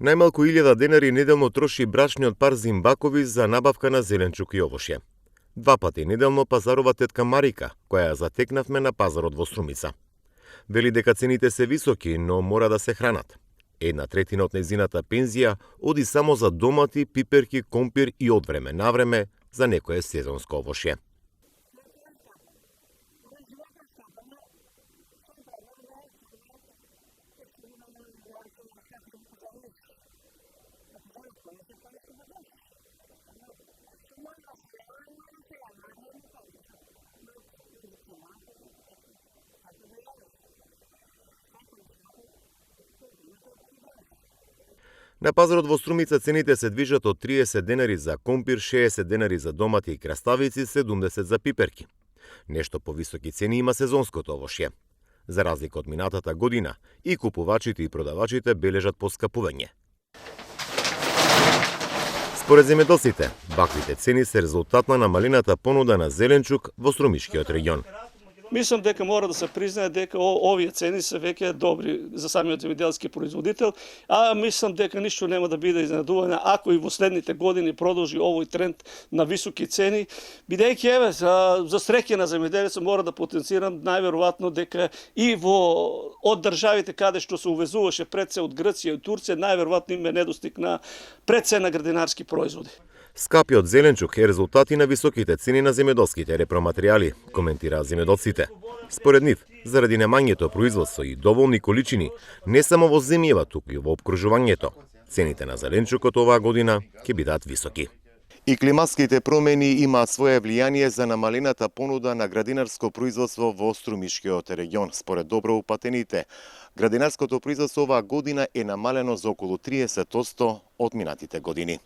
Најмалку 1000 денари неделно троши брачниот пар Зимбакови за набавка на зеленчук и овошје. 2 пати неделно пазарува тетка Марика, која ја затекнавме на пазарот во Струмица. Вели дека цените се високи, но мора да се хранат. 1/3 од нејзината пензија оди само за домати, пиперки, компир и од време на време за некое сезонско овошје. На пазарот во Струмица цените се движат од 30 денари за компир, 60 денари за домати и краставици, 70 за пиперки. Нешто повисоки цени има сезонското овошје. За разлика од минатата година, и купувачите и продавачите бележат поскапување. Според земјоделците, ваквите цени се резултат на намалената понуда на зеленчук во Струмишкиот регион. Мислам дека мора да се признае дека овие цени се веќе добри за самиот земјоделски производител, а мислам дека ништо нема да биде изненадување ако и во следните години продолжи овој тренд на високи цени, бидејќи еве за среќа на земјоделецот мора да потенцирам најверојатно дека и од државите каде што се увезуваше пред се од Грција и Турција, најверојатно има недостиг на прецена градинарски производи. Скапиот зеленчук е резултат и на високите цени на земјоделските репроматеријали, коментираа земјоделците. Според нив, заради немањето производство и доволни количини, не само во земјава, туку и во опкружувањето, цените на зеленчукот оваа година ќе бидат високи. И климатските промени имаат свое влијание за намалената понуда на градинарско производство во Струмишкиот регион. Според добро упатените, градинарското производство оваа година е намалено за околу 30% од минатите години.